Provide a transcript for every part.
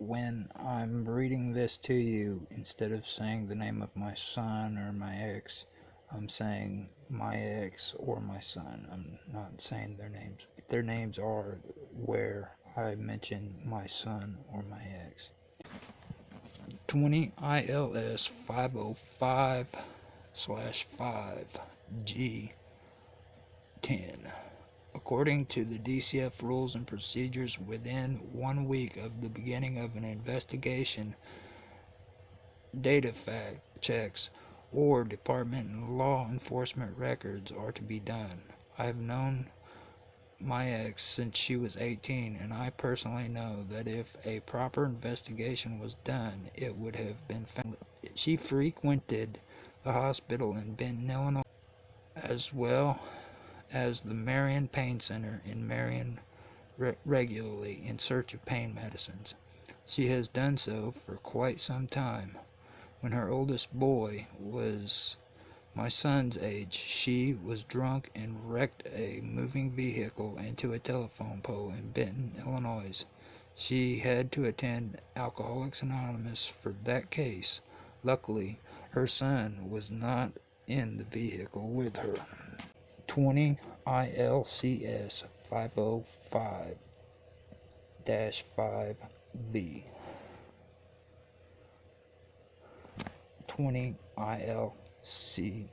when I'm reading this to you, instead of saying the name of my son or my ex, I'm saying my ex or my son. I'm not saying their names. Their names are where I mention my son or my ex. 20 ILS 505/5G10. According to the DCF Rules and Procedures, within 1 week of the beginning of an investigation, data fact checks or departmental law enforcement records are to be done. I have known my ex since she was 18, and I personally know that if a proper investigation was done, it would have been found. She frequented the hospital in Benton, Illinois, as well as the Marion Pain Center in Marion regularly in search of pain medicines. She has done so for quite some time. When her oldest boy was my son's age, she was drunk and wrecked a moving vehicle into a telephone pole in Benton, Illinois. She had to attend Alcoholics Anonymous for that case. Luckily, her son was not in the vehicle with her. 20 ILCS 505-5B. 20 ILCS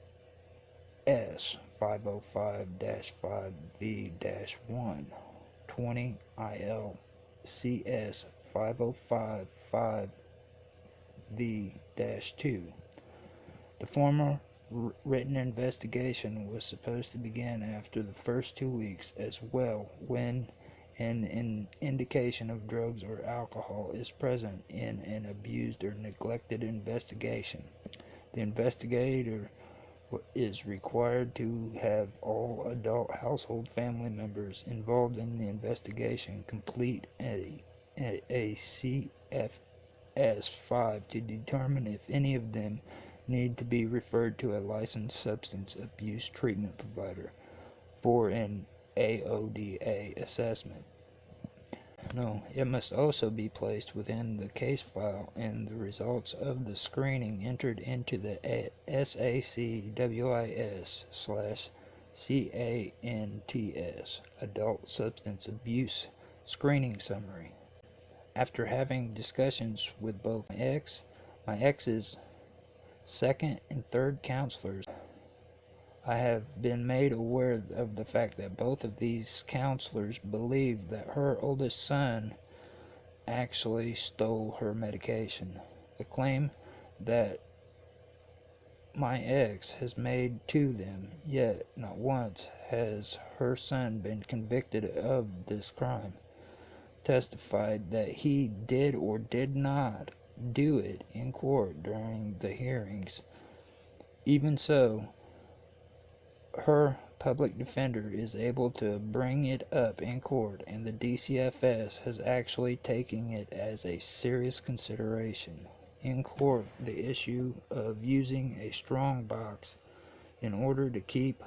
505-5B-1. 20 ILCS 505-5B-2. The former written investigation was supposed to begin after the first 2 weeks as well, when an indication of drugs or alcohol is present in an abused or neglected investigation. The investigator is required to have all adult household family members involved in the investigation complete a CFS-5 to determine if any of them need to be referred to a licensed substance abuse treatment provider for an AODA assessment. No, it must also be placed within the case file and the results of the screening entered into the SACWIS/CANTS Adult Substance Abuse Screening Summary. After having discussions with both my ex's second and third counselors, I have been made aware of the fact that both of these counselors believe that her oldest son actually stole her medication, a claim that my ex has made to them, yet not once has her son been convicted of this crime. Testified that he did or did not do it in court during the hearings. Even so, her public defender is able to bring it up in court, and the DCFS has actually taken it as a serious consideration. In court, the issue of using a strong box in order to keep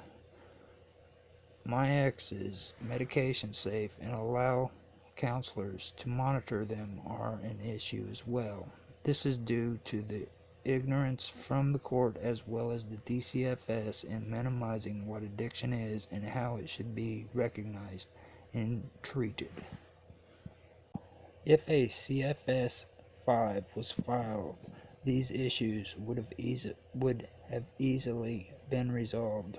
my ex's medication safe and allow counselors to monitor them are an issue as well. This is due to the ignorance from the court as well as the DCFS in minimizing what addiction is and how it should be recognized and treated. If a CFS-5 was filed, these issues would have easily been resolved,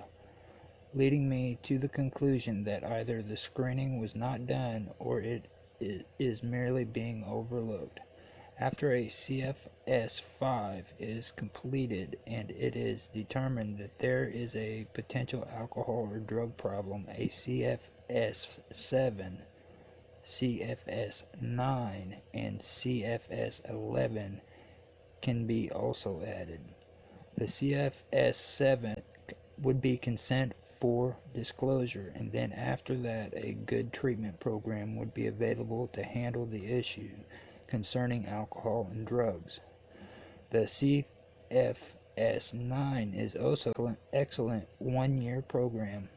leading me to the conclusion that either the screening was not done or it is merely being overlooked. After a CFS-5 is completed and it is determined that there is a potential alcohol or drug problem, a CFS-7, CFS-9, and CFS-11 can be also added. The CFS-7 would be consent for disclosure, and then after that a good treatment program would be available to handle the issue concerning alcohol and drugs. The CFS-9 is also an excellent one-year program.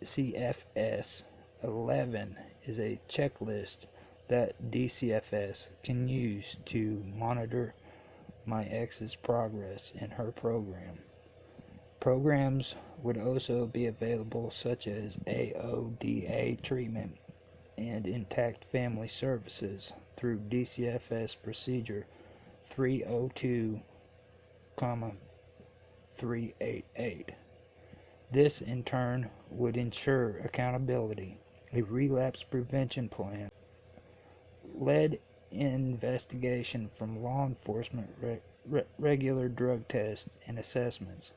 CFS-11 is a checklist that DCFS can use to monitor my ex's progress in her program. Programs would also be available such as AODA treatment and intact family services through DCFS procedure 302,388. This in turn would ensure accountability, a relapse prevention plan, lead investigation from law enforcement, regular drug tests and assessments,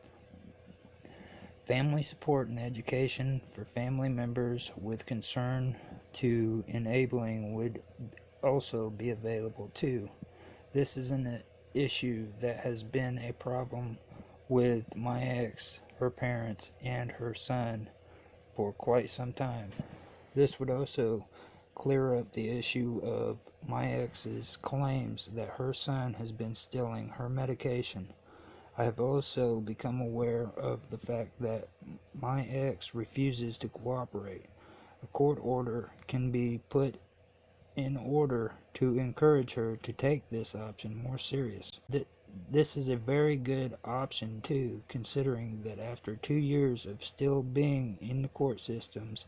family support and education for family members with concern to enabling would also be available too. This is an issue that has been a problem with my ex, her parents, and her son for quite some time. This would also clear up the issue of my ex's claims that her son has been stealing her medication. I have also become aware of the fact that my ex refuses to cooperate. A court order can be put in order to encourage her to take this option more serious. This is a very good option too, considering that after 2 years of still being in the court systems,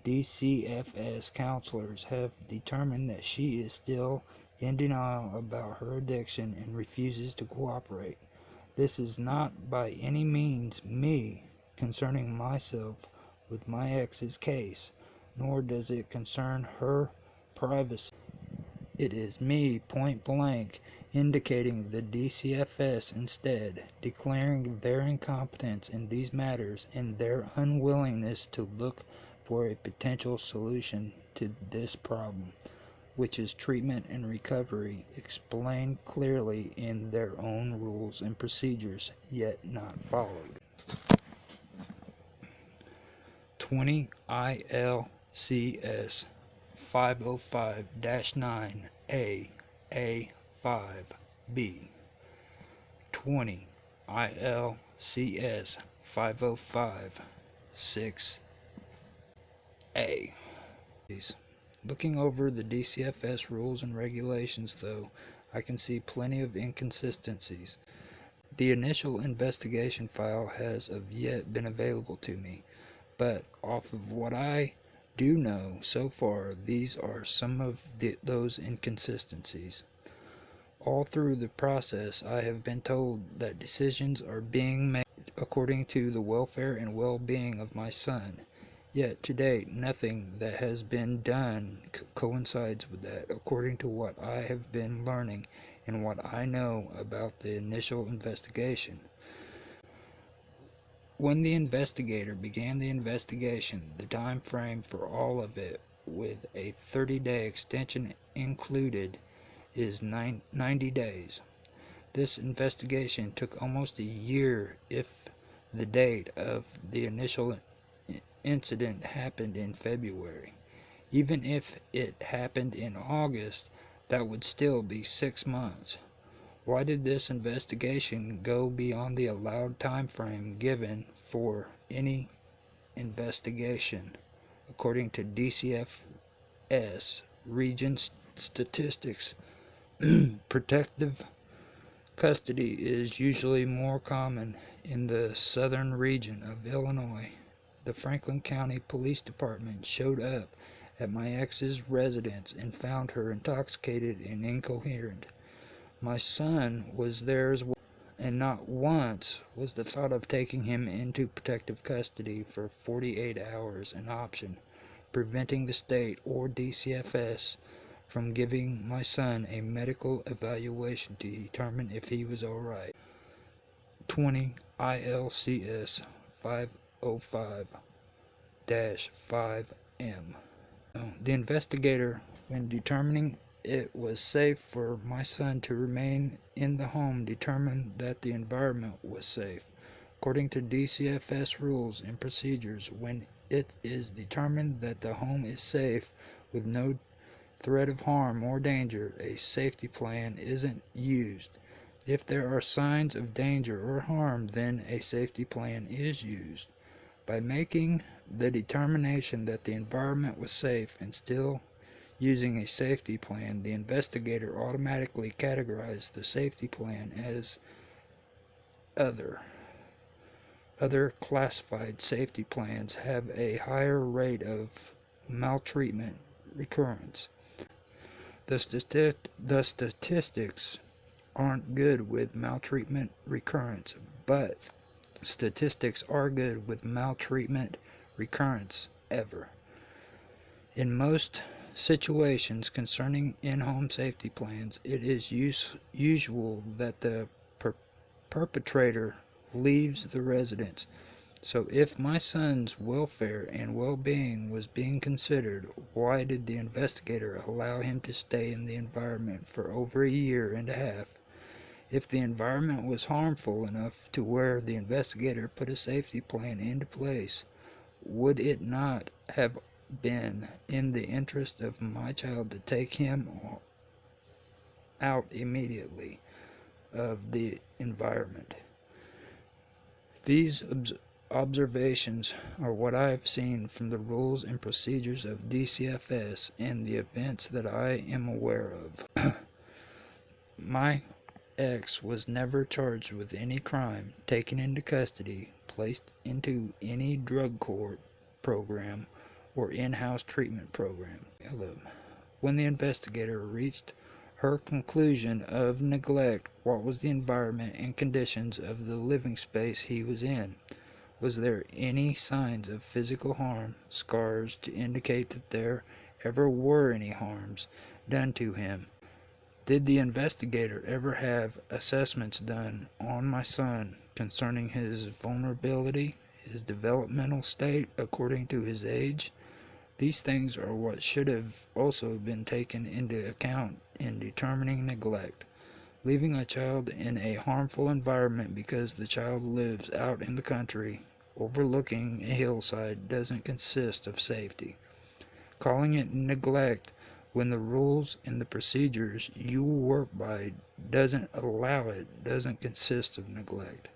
DCFS counselors have determined that she is still in denial about her addiction and refuses to cooperate. This is not by any means me concerning myself with my ex's case, nor does it concern her privacy. It is me point blank indicating the DCFS instead, declaring their incompetence in these matters and their unwillingness to look for a potential solution to this problem, which is treatment and recovery explained clearly in their own rules and procedures, yet not followed. 20 ILCS 505-9A A5B 20 ILCS 505-6A. Looking over the DCFS rules and regulations, though, I can see plenty of inconsistencies. The initial investigation file has of yet been available to me, but off of what I do know so far, these are some of those inconsistencies. All through the process, I have been told that decisions are being made according to the welfare and well-being of my son. Yet, to date, nothing that has been done coincides with that, according to what I have been learning and what I know about the initial investigation. When the investigator began the investigation, the time frame for all of it, with a 30-day extension included, is 90 days. This investigation took almost a year if the date of the initial incident happened in February. Even if it happened in August, that would still be 6 months. Why did this investigation go beyond the allowed time frame given for any investigation, according to DCFS region statistics? Protective custody is usually more common in the southern region of Illinois. The Franklin County Police Department showed up at my ex's residence and found her intoxicated and incoherent. My son was there as well, and not once was the thought of taking him into protective custody for 48 hours an option, preventing the state or DCFS from giving my son a medical evaluation to determine if he was alright. 20 ILCS 505-5M. The investigator, when determining it was safe for my son to remain in the home, determined that the environment was safe. According to DCFS rules and procedures, when it is determined that the home is safe with no threat of harm or danger, a safety plan isn't used. If there are signs of danger or harm, then a safety plan is used. By making the determination that the environment was safe and still using a safety plan, the investigator automatically categorized the safety plan as other. Other classified safety plans have a higher rate of maltreatment recurrence. The statistics aren't good with maltreatment recurrence, but statistics are good with maltreatment recurrence ever. In most situations concerning in-home safety plans, it is usual that the perpetrator leaves the residence. So if my son's welfare and well-being was being considered, why did the investigator allow him to stay in the environment for over a year and a half? If the environment was harmful enough to where the investigator put a safety plan into place, would it not have been in the interest of my child to take him out immediately of the environment? These observations are what I have seen from the rules and procedures of DCFS and the events that I am aware of. My ex was never charged with any crime, taken into custody, placed into any drug court program, or in-house treatment program. When the investigator reached her conclusion of neglect, what was the environment and conditions of the living space he was in? Was there any signs of physical harm, scars to indicate that there ever were any harms done to him? Did the investigator ever have assessments done on my son concerning his vulnerability, his developmental state according to his age? These things are what should have also been taken into account in determining neglect. Leaving a child in a harmful environment because the child lives out in the country, overlooking a hillside, doesn't consist of safety. Calling it neglect when the rules and the procedures you work by doesn't allow it doesn't consist of neglect.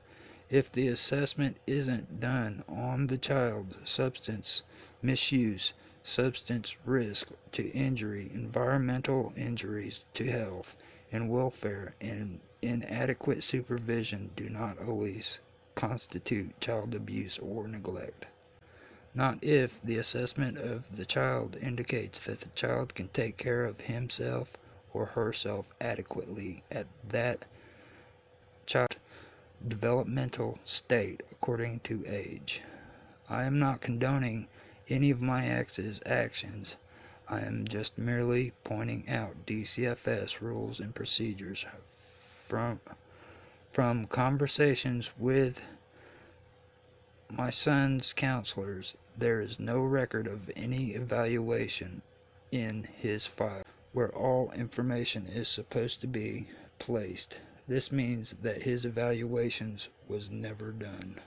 If the assessment isn't done on the child, substance misuse, substance risk to injury, environmental injuries to health and welfare, and inadequate supervision do not always constitute child abuse or neglect. Not if the assessment of the child indicates that the child can take care of himself or herself adequately at that child developmental state according to age. I am not condoning any of my ex's actions. I am just merely pointing out DCFS rules and procedures. From conversations with my son's counselors, there is no record of any evaluation in his file where all information is supposed to be placed. This means that his evaluations was never done.